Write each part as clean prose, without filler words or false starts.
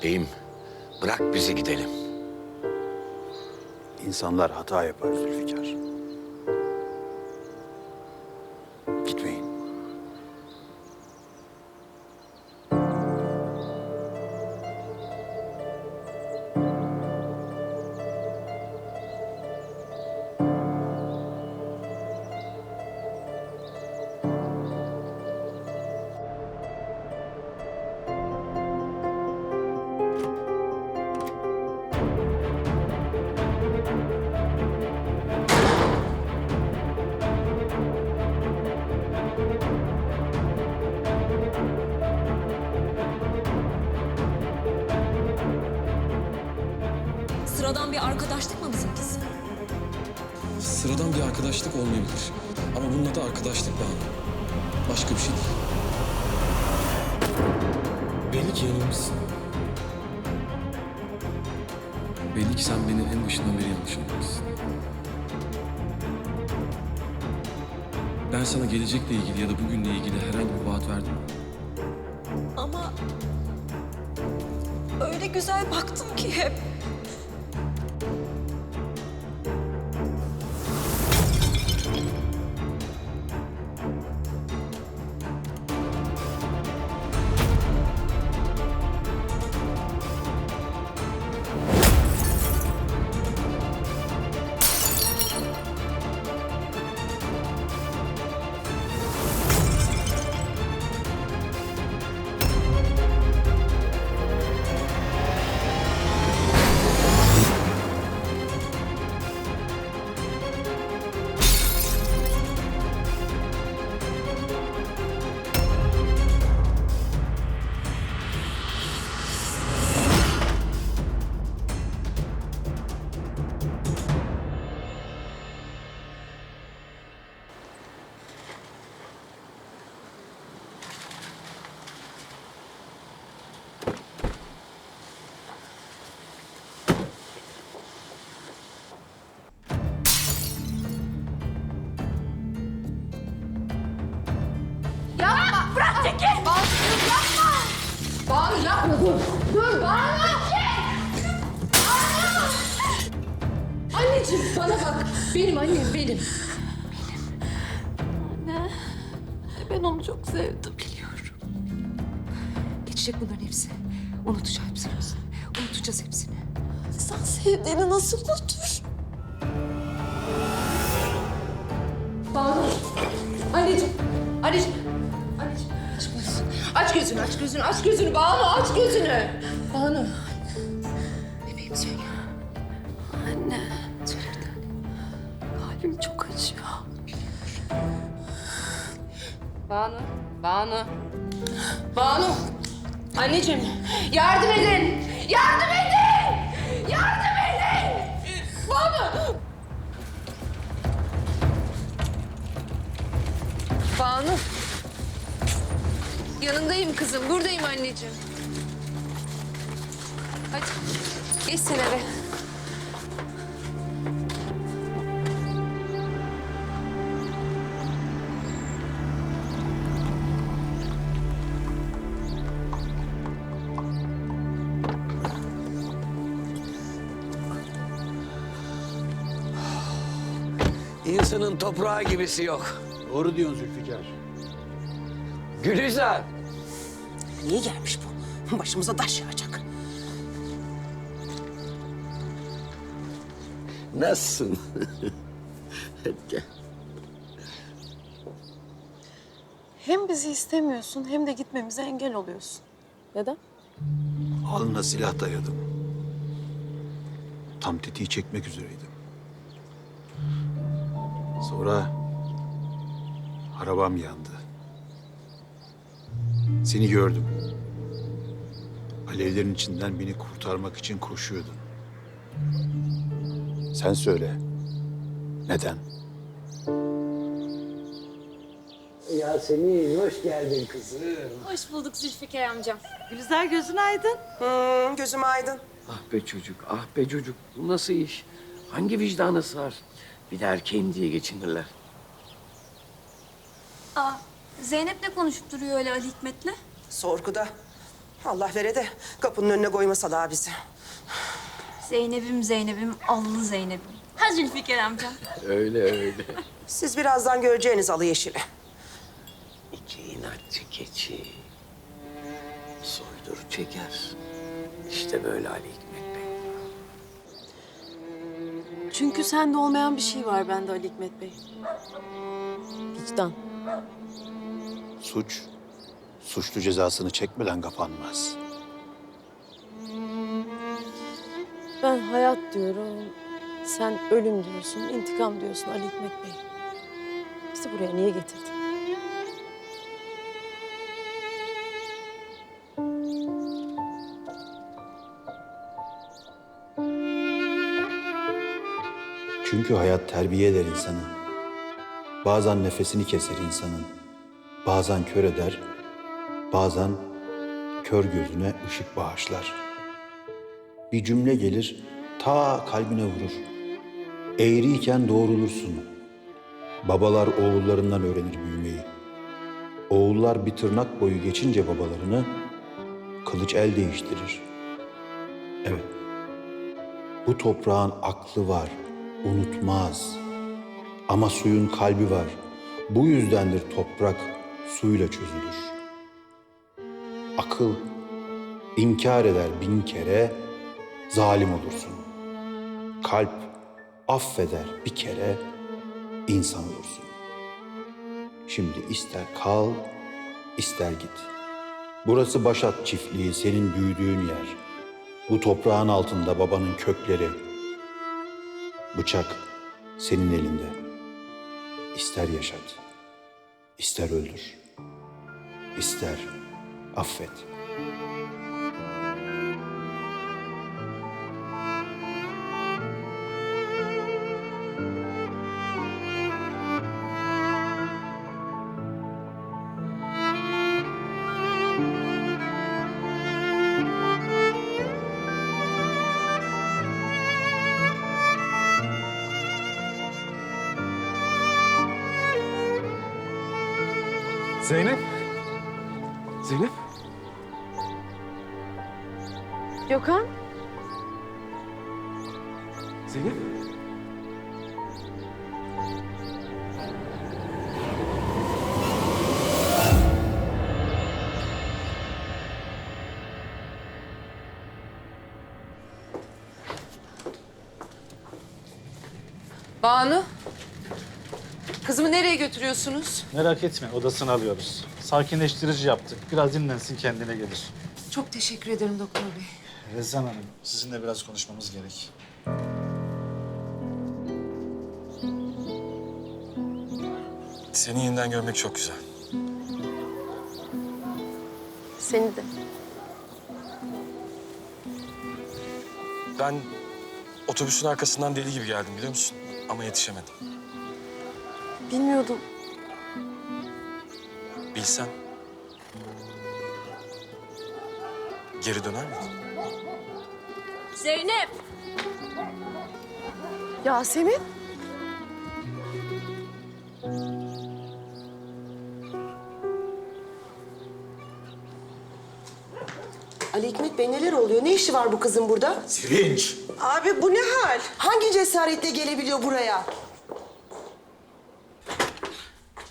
Beyim, bırak bizi gidelim. İnsanlar hata yapar Zülfikar. Gitmeyin. Sıradan bir arkadaşlık mı bizimkisi? Sıradan bir arkadaşlık olmayabilir. Ama bunun adı arkadaşlık Banu. Başka bir şey değil. Belli ki yanılmışsın. Belli ki sen beni en başından beri yanlış anlamışsın. Ben sana gelecekle ilgili ya da bugünle ilgili herhangi bir vaat verdim mi? Ama öyle güzel baktım ki hep. Yapma! Bırak çekil! Banu yapma! Banu yapma dur! Dur Banu! Banu! Anneciğim bana bak. Benim annem benim. Anne, ben onu çok sevdim. Biliyorum. Geçecek bunların hepsi. Unutacağız hepsini. Unutacağız hepsini. İnsan sevdiğini nasıl unutur? Banu! Anneciğim! Anneciğim! Anneciğim aç gözünü. Aç gözünü, aç gözünü, aç gözünü Banu, aç gözünü. Banu. Bebeğim söyle. Anne, Söyle bir tane. kalbim çok acıyor. Banu, Banu. Banu. Anneciğim yardım edin. Yardım edin. Yardım edin. Banu. Banu. Yanındayım kızım. Buradayım anneciğim. Hadi geç sen eve. İnsanın toprağı gibisi yok. Doğru diyorsun Zülfikar. Gülizar. Niye gelmiş bu? Başımıza taş yağacak. Nasılsın? Hadi gel. Hem bizi istemiyorsun hem de gitmemize engel oluyorsun. Neden? Alnına silah dayadım. Tam tetiği çekmek üzereydim. Sonra arabam yandı. Seni gördüm. Alevlerin içinden beni kurtarmak için koşuyordun. Sen söyle. Neden? Yasemin, hoş geldin kızım. Hoş bulduk Zülfikar amcam. Gülizar gözün aydın. Gözüm aydın. Ah be çocuk, ah be çocuk. Bu nasıl iş? Hangi vicdanı sığar? Bir de erkeğim diye geçinirler. Aa, Zeynep ne konuşup duruyor öyle Ali Hikmet'le? Sorguda. Allah vere de kapının önüne koymasalar bizi. Zeynep'im Zeynep'im, allı Zeynep'im. Ha Zülfikar amcam. Öyle öyle. Siz birazdan göreceğiniz alı yeşili. İki inatçı keçi. Soydur çeker. İşte böyle Ali Hikmet Bey. Çünkü sende olmayan bir şey var bende Ali Hikmet Bey. Vicdan. Suç, suçlu cezasını çekmeden kapanmaz. Ben hayat diyorum, sen ölüm diyorsun, intikam diyorsun Ali Hikmet Bey. Bizi buraya niye getirdin? Çünkü hayat terbiye eder insanı. Bazen nefesini keser insanın. Bazen kör eder, bazen kör gözüne ışık bağışlar. Bir cümle gelir, ta kalbine vurur. Eğriyken doğrulursun. Babalar oğullarından öğrenir büyümeyi. Oğullar bir tırnak boyu geçince babalarını, kılıç el değiştirir. Evet, bu toprağın aklı var, unutmaz. Ama suyun kalbi var. Bu yüzdendir toprak suyla çözülür. Akıl inkar eder 1000 kere, zalim olursun. Kalp affeder bir kere, insan olursun. Şimdi ister kal, ister git. Burası Başat çiftliği, senin büyüdüğün yer. Bu toprağın altında babanın kökleri. Bıçak senin elinde. İster yaşat, ister öldür, ister affet. Zeynep. Zeynep. Gökhan, Zeynep. Banu. Kızımı nereye götürüyorsunuz? Merak etme, odasını alıyoruz. Sakinleştirici yaptık. Biraz dinlensin, kendine gelir. Çok teşekkür ederim doktor bey. Rezan Hanım, sizinle biraz konuşmamız gerek. Seni yeniden görmek çok güzel. seni de. Ben otobüsün arkasından deli gibi geldim biliyor musun? Ama yetişemedim. Bilmiyordum. Bilsen geri döner miydin? Zeynep. Yasemin, Ali Hikmet Bey neler oluyor? Ne işi var bu kızın burada? Sevinç! Abi bu ne hal? Hangi cesaretle gelebiliyor buraya?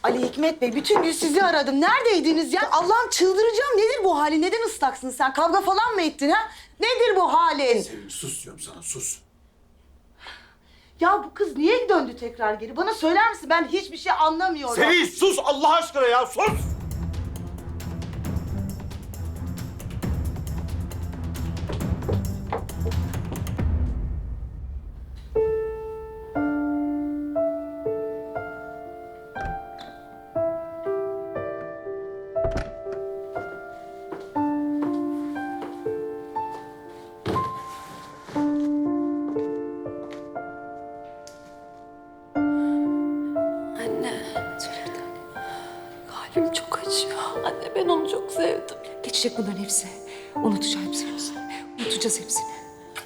Ali Hikmet Bey, bütün gün sizi aradım. Neredeydiniz ya? Allah'ım çıldıracağım. Nedir bu hali? Neden ıslaksın sen? Kavga falan mı ettin ha? Nedir bu halin? Sevinç sus diyorum sana, sus. Ya bu kız niye döndü tekrar geri? Bana söyler misin? Ben hiçbir şey anlamıyorum. Sevinç sus Allah aşkına ya, sus! Anne. Söyle bir tane. Kalbim çok acıyor. Anne ben onu çok sevdim. Geçecek bunların hepsi. Unutacağım hepsini. Unutacağız hepsini.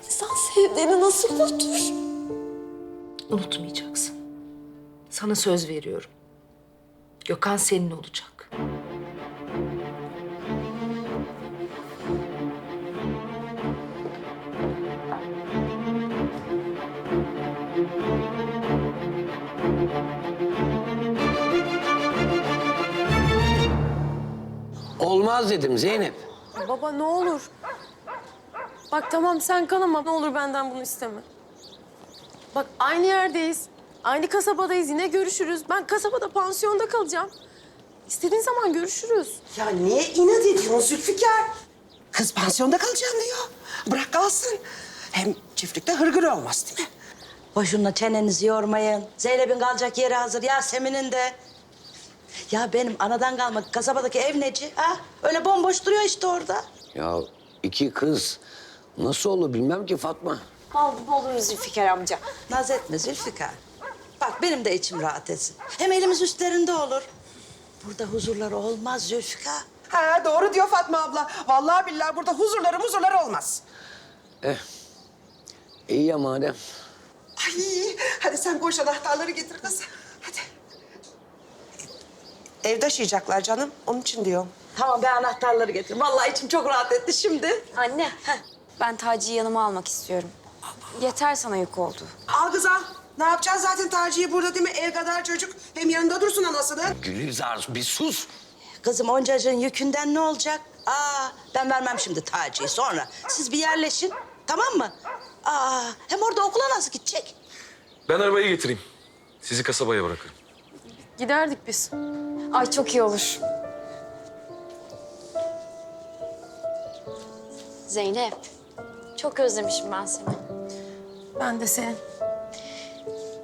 İnsan sevdiğini nasıl unutur? Unutmayacaksın. Sana söz veriyorum. Gökhan senin olacak. Olmaz dedim Zeynep. Baba ne olur. Bak tamam sen kal ama ne olur benden bunu isteme. Bak aynı yerdeyiz. Aynı kasabadayız. Yine görüşürüz. Ben kasabada pansiyonda kalacağım. İstediğin zaman görüşürüz. Ya niye inat ediyorsun Zülfikar? Kız pansiyonda kalacağım diyor. Bırak kalsın. Hem çiftlikte hırgür olmaz değil mi? Boşuna çenenizi yormayın. Zeynep'in kalacak yeri hazır. Yasemin'in de. Ya benim anadan kalma kasabadaki ev neci? Ha? Öyle bomboş duruyor işte orada. Ya iki kız nasıl olur bilmem ki Fatma. Olur Zülfikar amca. Naz etme Zülfikar. Bak benim de içim rahat etsin. Hem elimiz üstlerinde olur. Burada huzurları olmaz Zülfikar. Ha doğru diyor Fatma abla. Vallahi billahi burada huzurları olmaz. İyi ya madem. Ay hadi sen koş anahtarları getir kız. Hadi. Ev taşıyacaklar canım. Onun için diyorum. Tamam ben anahtarları getir. Vallahi içim çok rahat etti şimdi. Anne, ben Taci'yi yanıma almak istiyorum. Yeter sana yük oldu. Al kız al. Ne yapacağız zaten Taci'yi burada değil mi? El kadar çocuk. Hem yanında dursun anasının. Gülizar bir sus. Kızım oncacığın yükünden ne olacak? Ben vermem şimdi Taci'yi sonra. Siz bir yerleşin tamam mı? Hem orada okula nasıl gidecek? Ben arabayı getireyim. Sizi kasabaya bırakırım. Giderdik biz. Ay çok iyi olur. Zeynep, çok özlemişim ben seni. Ben de senin.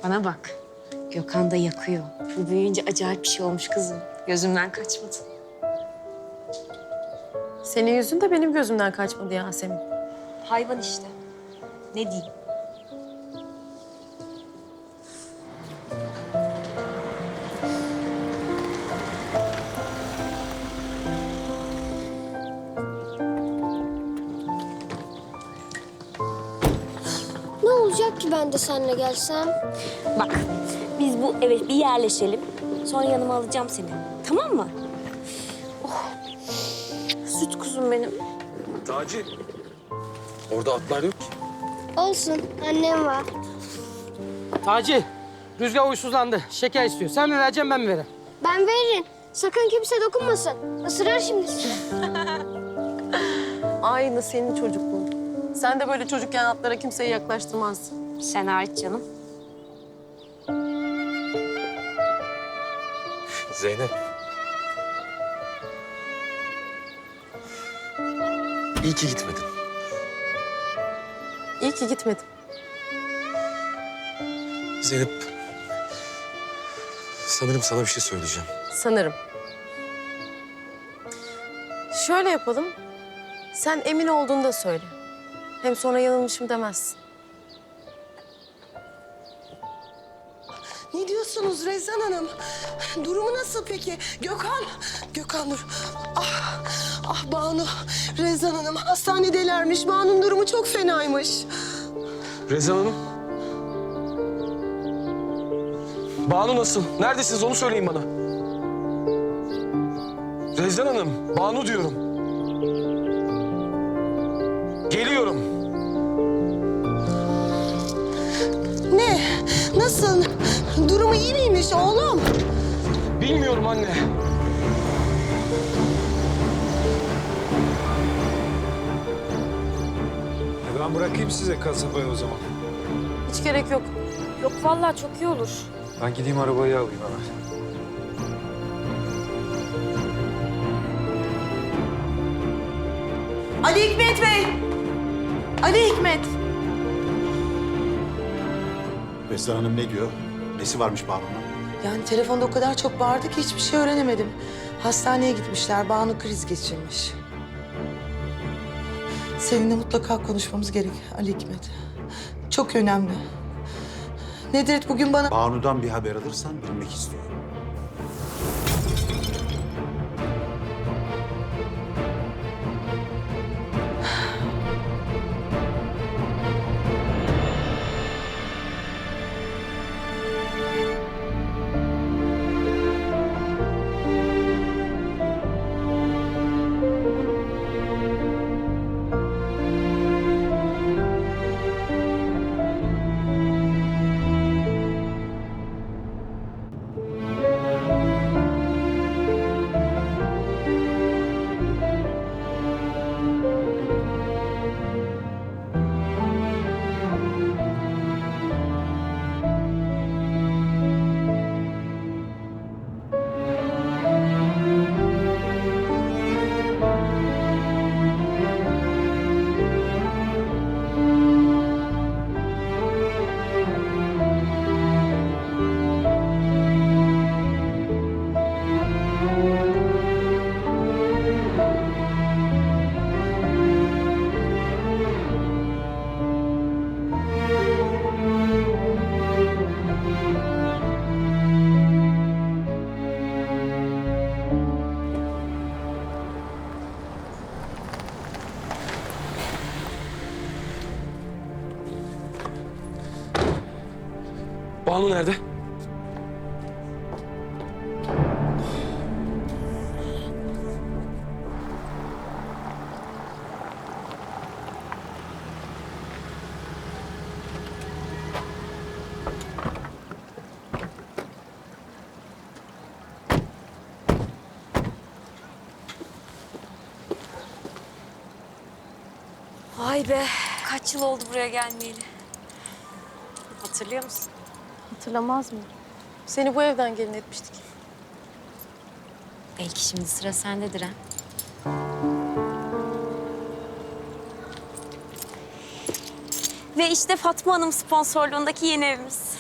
Bana bak, Gökhan da yakıyor. Bu büyüyünce acayip bir şey olmuş kızım. Gözümden kaçmadı. Senin yüzün de benim gözümden kaçmadı Yasemin. Hayvan işte. Ne diyeyim? Ne olacak ki ben de seninle gelsem? Bak, biz bu eve bir yerleşelim. Sonra yanıma alacağım seni. Tamam mı? Süt kuzum benim. Taci. Orada atlar yok ki. Olsun, annem var. Taci, Rüzgar huysuzlandı. Şeker istiyor. Sen mi vereceksin, ben mi vereyim? Ben veririm. Sakın kimse dokunmasın. Isırar şimdi sizi. Aynı senin çocukluğun. Sen de böyle çocukken atlara kimseyi yaklaştırmazdın. Sen hariç canım. Zeynep. İyi ki gitmedin. İyi ki gitmedim. Zeynep. Sanırım sana bir şey söyleyeceğim. Sanırım. Şöyle yapalım. Sen emin olduğunda söyle. Hem sonra yanılmışım demezsin. Ne diyorsunuz Rezan Hanım? Durumu nasıl peki? Gökhan dur. Ah Banu. Rezan Hanım hastanedelermiş. Banu'nun durumu çok fenaymış. Rezan Hanım. Banu nasıl? Neredesiniz onu söyleyin bana. Rezan Hanım, Banu diyorum. Geliyorum. Ne? Nasıl? Durumu iyi miymiş oğlum? Bilmiyorum anne. Ben bırakayım size kasabaya o zaman. Hiç gerek yok. Yok vallahi çok iyi olur. Ben gideyim arabayı alayım hemen. Ali Hikmet Bey! Ali Hikmet! Rezan Hanım ne diyor? Nesi varmış Banu'nun? Yani telefonda o kadar çok bağırdı ki hiçbir şey öğrenemedim. Hastaneye gitmişler. Banu kriz geçirmiş. Seninle mutlaka konuşmamız gerek Ali Hikmet. Çok önemli. Nedret bugün bana... Banu'dan bir haber alırsan bilmek istiyorum. Banu nerede? Vay be. Kaç yıl oldu buraya gelmeyeli. Hatırlıyor musun? Hatırlamaz mı? Seni bu evden gelin etmiştik. Belki şimdi sıra sendedir ha. Ve işte Fatma Hanım sponsorluğundaki yeni evimiz.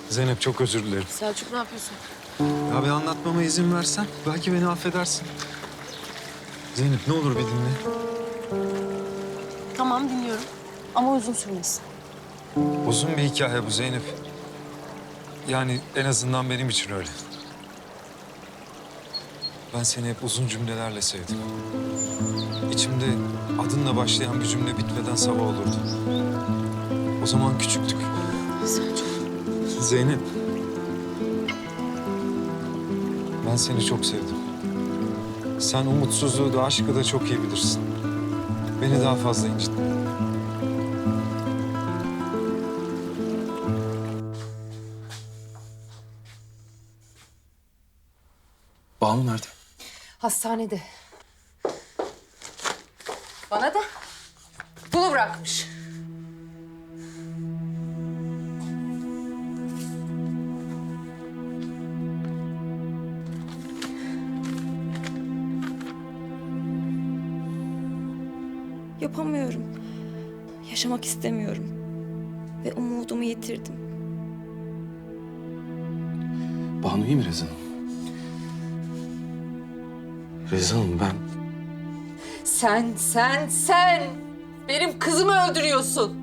Zeynep çok özür dilerim. Selçuk ne yapıyorsun? Ya bir anlatmama izin versen belki beni affedersin. Zeynep ne olur bir dinle. Tamam dinliyorum ama uzun sürmesin. Uzun bir hikaye bu Zeynep. Yani en azından benim için öyle. Ben seni hep uzun cümlelerle sevdim. İçimde adınla başlayan bir cümle bitmeden sabah olurdu. O zaman küçüktük. Selçuk. Zeynep. Ben seni çok sevdim. Sen umutsuzluğu da aşkı da çok iyi bilirsin. Beni daha fazla incitme. Banu nerede? Hastanede. Bana da bunu bırakmış. Yapamıyorum. Yaşamak istemiyorum. Ve umudumu yitirdim. Banu iyi mi Rezan? Rezan ben... Sen benim kızımı öldürüyorsun.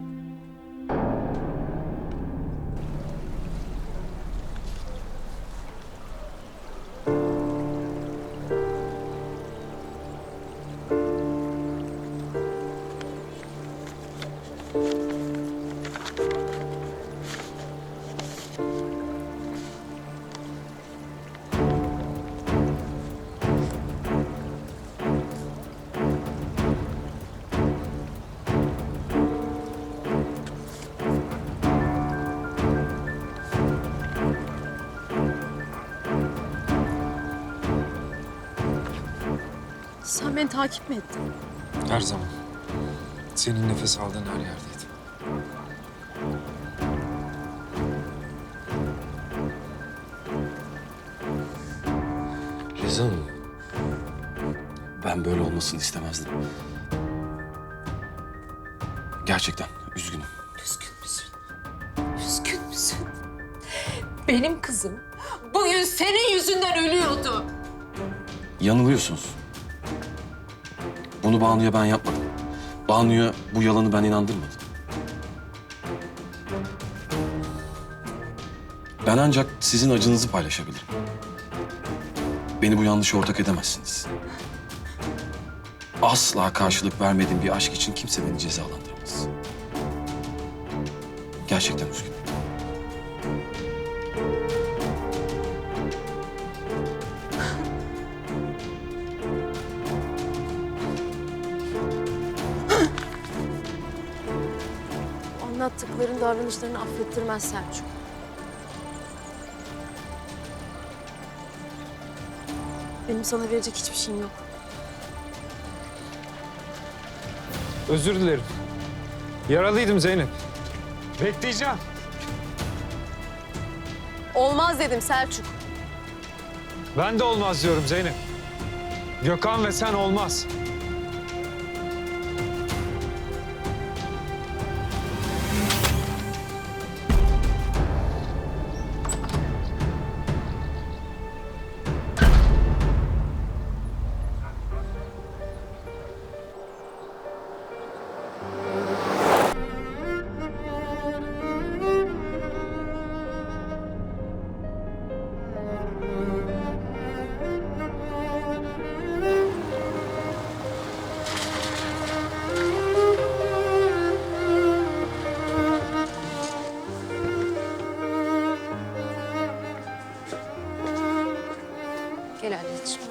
Sen beni takip mi ettin? Her zaman. Senin nefes aldığın her yerdeydim. Rezan, ben böyle olmasını istemezdim. Gerçekten üzgünüm. Üzgün müsün? Üzgün müsün? Benim kızım bugün senin yüzünden ölüyordu. Yanılıyorsunuz. Bunu Banu'ya ben yapmadım. Banu'ya bu yalanı ben inandırmadım. Ben ancak sizin acınızı paylaşabilirim. Beni bu yanlışa ortak edemezsiniz. Asla karşılık vermediğim bir aşk için kimse beni cezalandıramaz. Gerçekten üzgünüm. Anlattıkların davranışlarını affettirmez Selçuk. Benim sana verecek hiçbir şeyim yok. Özür dilerim. Yaralıydım Zeynep. Bekleyeceğim. Olmaz dedim Selçuk. Ben de olmaz diyorum Zeynep. Gökhan ve sen olmaz. Gel anneciğim.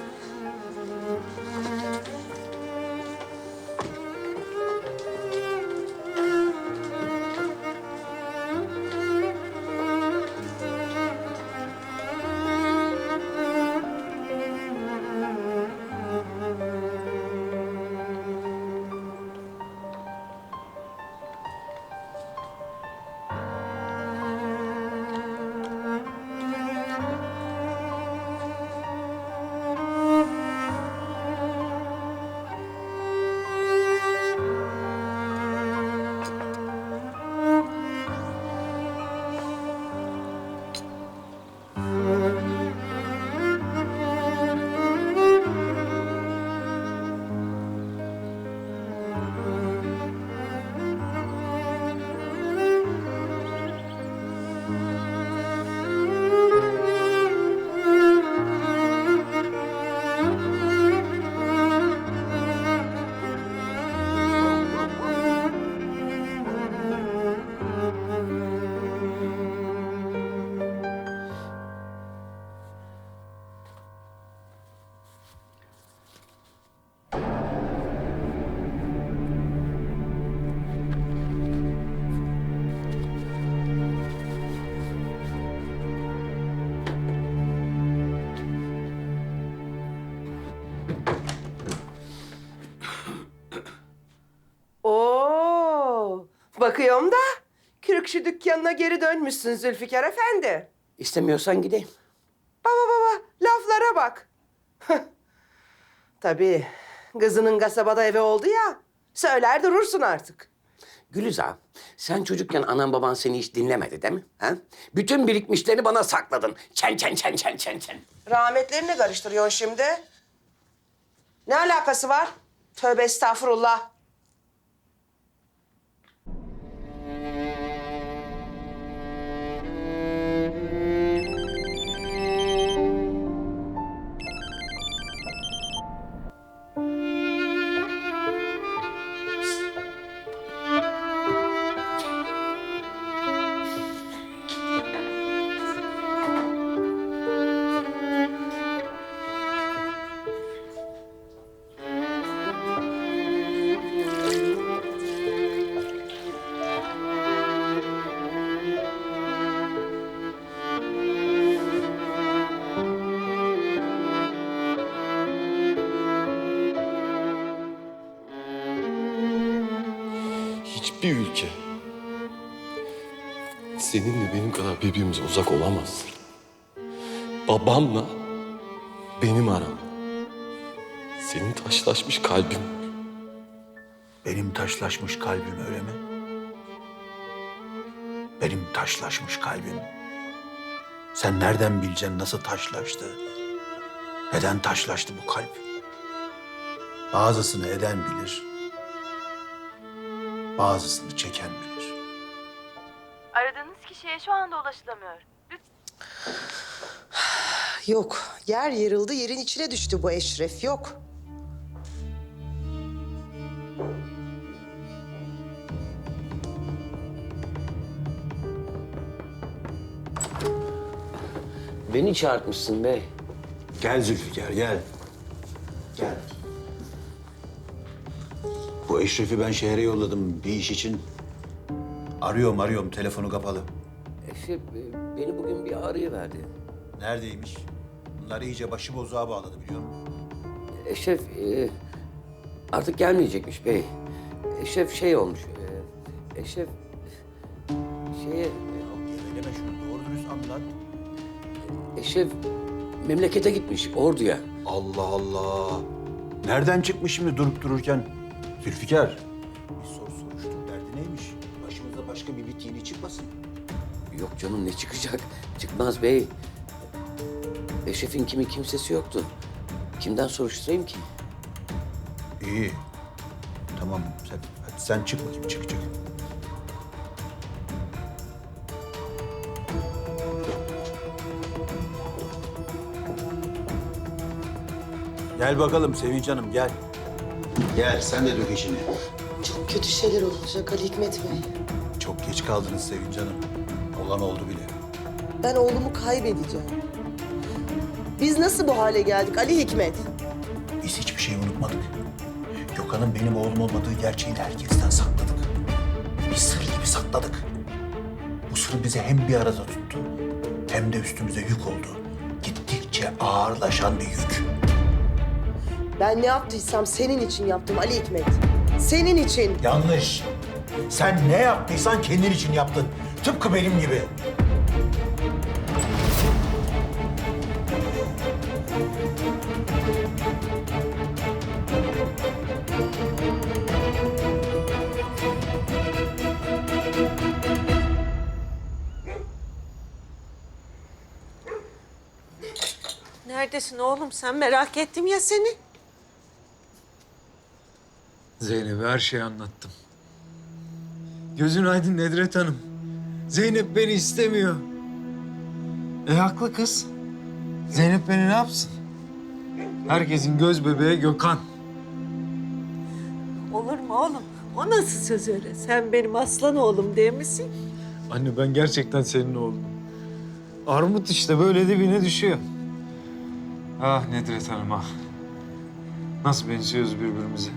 Oo, bakıyorum da kürkçü dükkanına geri dönmüşsün Zülfikar Efendi. İstemiyorsan gideyim. Baba, laflara bak. Tabii, kızının kasabada evi oldu ya, söyler durursun artık. Gülüza, sen çocukken anan baban seni hiç dinlemedi değil mi? Ha? Bütün birikmişlerini bana sakladın. Çen. Rahmetlerini karıştırıyorsun şimdi. Ne alakası var? Tövbe estağfurullah. Hiçbir ülke seninle benim kadar birbirimize uzak olamaz. Babamla benim aram. Senin taşlaşmış kalbim. Benim taşlaşmış kalbim öyle mi? Benim taşlaşmış kalbim. Sen nereden bileceksin nasıl taşlaştı? Neden taşlaştı bu kalp? Bazısını eden bilir. Bazısını çeken bilir. Aradığınız kişiye şu anda ulaşılamıyor. Yok, yer yarıldı, yerin içine düştü bu Eşref, yok. Beni çağırtmışsın bey. Gel Zülfikar, gel. Gel. Bu Eşref'i ben şehre yolladım bir iş için. Arıyorum, telefonu kapalı. Eşref beni bugün bir ağrıya verdi. Neredeymiş? Bunlar iyice başıbozuğa bağladı biliyor musun? Eşref artık gelmeyecekmiş bey. Eşref şey olmuş. Eşref şeye... Geveleme şunu, doğru dürüst anlat. Eşref memlekete gitmiş, Ordu'ya. Allah Allah. Nereden çıkmış şimdi durup dururken? Zülfikar. Bir soruştur, derdi neymiş? Başımıza başka bir bit yeni çıkmasın. Yok canım, ne çıkacak? Çıkmaz bey. Eşref'in kimsesi yoktu. Kimden soruşturayım ki? İyi. Tamam, hadi sen çık bakayım, çık. Gel bakalım Sevinç Hanım, gel. Gel, sen de dök işini. Çok kötü şeyler olacak Ali Hikmet Bey. Çok geç kaldınız Sevinç Hanım. Olan oldu bile. Ben oğlumu kaybedeceğim. Biz nasıl bu hale geldik Ali Hikmet? Biz hiçbir şey unutmadık. Gökhan'ın benim oğlum olmadığı gerçeğini herkesten sakladık. Bir sır gibi sakladık. Bu sır bizi hem bir arada tuttu hem de üstümüze yük oldu. Gittikçe ağırlaşan bir yük. Ben ne yaptıysam senin için yaptım Ali Hikmet. Senin için. Yanlış. Sen ne yaptıysan kendin için yaptın. Tıpkı benim gibi. Neredesin oğlum sen? Merak ettim ya seni. Zeynep'e her şeyi anlattım. Gözün aydın Nedret Hanım. Zeynep beni istemiyor. Haklı kız. Zeynep beni ne yapsın? Herkesin göz bebeği Gökhan. Olur mu oğlum? O nasıl söz öyle? Sen benim aslan oğlum değil misin? Anne ben gerçekten senin oğlum. Armut işte böyle dibine düşüyor. Ah Nedret Hanım ah. Nasıl benziyoruz birbirimize.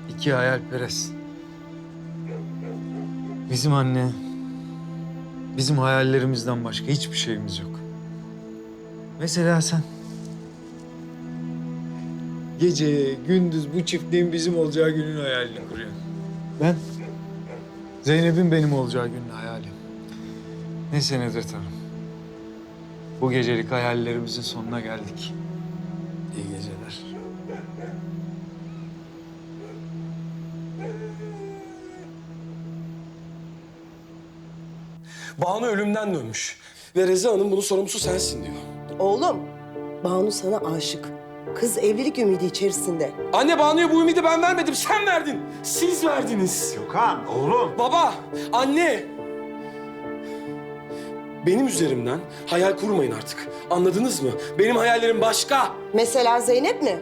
İki hayalperest. Bizim anne, bizim hayallerimizden başka hiçbir şeyimiz yok. Mesela sen. Gece, gündüz bu çiftliğin bizim olacağı günün hayalini kuruyorsun. Ben, Zeynep'in benim olacağı günün hayali. Neyse Nedret Hanım. Bu gecelik hayallerimizin sonuna geldik. İyi geceler. Banu ölümden dönmüş. Ve Reza Hanım bunun sorumlusu sensin diyor. Oğlum, Banu sana aşık. Kız evlilik ümidi içerisinde. Anne Banu'ya bu ümidi ben vermedim, sen verdin. Siz verdiniz. Gökhan, oğlum. Baba, anne. Benim üzerimden hayal kurmayın artık. Anladınız mı? Benim hayallerim başka. Mesela Zeynep mi?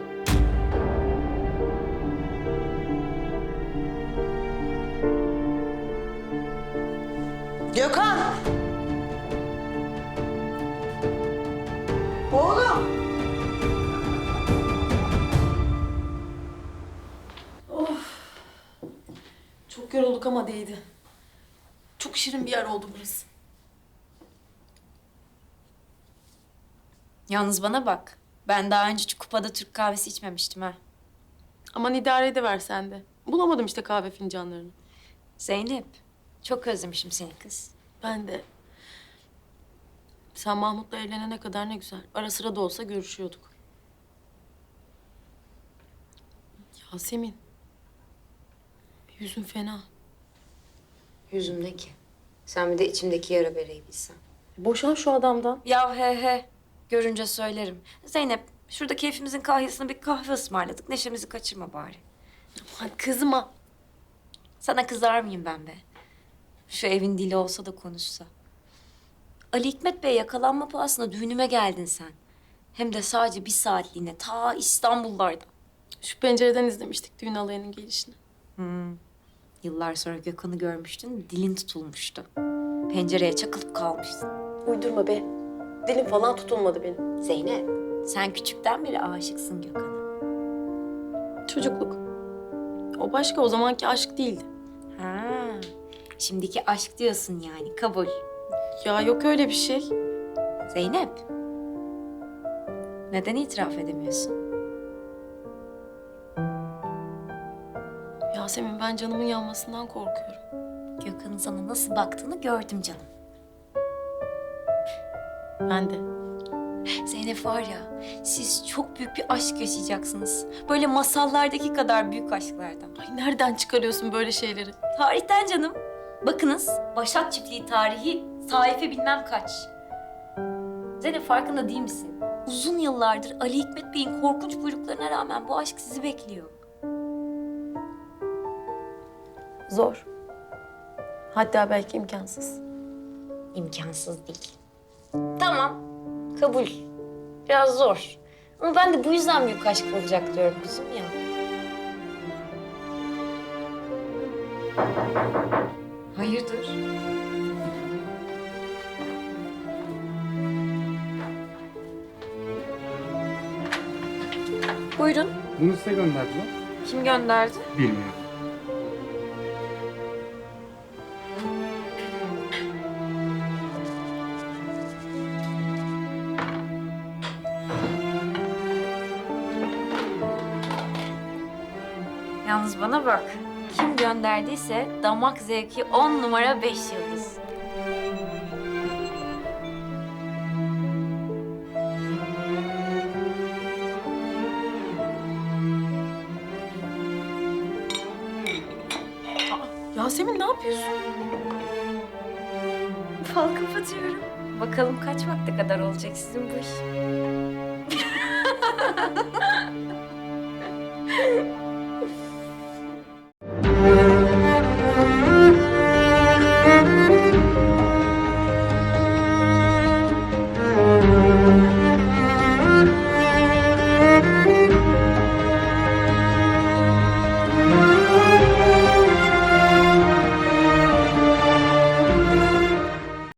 Gökhan! Oğlum! Çok yorulduk ama değdi. Çok şirin bir yer oldu burası. Yalnız bana bak. Ben daha önce hiç kupada Türk kahvesi içmemiştim ha. Aman idare ediver sen de. Bulamadım işte kahve fincanlarını. Zeynep, çok özlemişim seni kız. Ben de. Sen Mahmut'la evlenene kadar ne güzel. Ara sıra da olsa görüşüyorduk. Yasemin. Yüzün fena. Yüzümdeki. Sen bir de içimdeki yara bereyi bilsen. Boşan şu adamdan. Ya he. Görünce söylerim. Zeynep, şurada keyfimizin kahyasına bir kahve ısmarladık. Neşemizi kaçırma bari. Aman kızma. Sana kızar mıyım ben be? Şu evin dili olsa da konuşsa. Ali Hikmet Bey yakalanma pahasına düğünüme geldin sen. Hem de sadece bir saatliğine ta İstanbul'larda. Şu pencereden izlemiştik düğün alayının gelişini. Yıllar sonra Gökhan'ı görmüştün, dilin tutulmuştu. Pencereye çakılıp kalmıştın. Uydurma be. Dilim falan tutulmadı benim. Zeynep, sen küçükten beri aşıksın Gökhan'a. Çocukluk. O başka, o zamanki aşk değildi. Ha, şimdiki aşk diyorsun yani, kabul. Ya yok öyle bir şey. Zeynep, neden itiraf edemiyorsun? Yasemin, ben canımın yanmasından korkuyorum. Gökhan'ın sana nasıl baktığını gördüm canım. Ben de. Zeynep var ya, siz çok büyük bir aşk yaşayacaksınız. Böyle masallardaki kadar büyük aşklardan. Ay nereden çıkarıyorsun böyle şeyleri? Tarihten canım. Bakınız, Başak Çiftliği tarihi sayfa bilmem kaç. Zeynep farkında değil misin? Uzun yıllardır Ali Hikmet Bey'in korkunç buyruklarına rağmen bu aşk sizi bekliyor. Zor. Hatta belki imkansız. İmkansız değil. Tamam, kabul. Biraz zor. Ama ben de bu yüzden büyük aşk olacak diyorum kızım ya. Hayırdır? Buyurun. Bunu size gönderdiler. Kim gönderdi? Bilmiyorum. Yalnız bana bak. Kim gönderdiyse damak zevki 10 numara 5 yıldız. Yasemin ne yapıyorsun? Fal kapatıyorum. Bakalım kaç vakte kadar olacak sizin bu iş?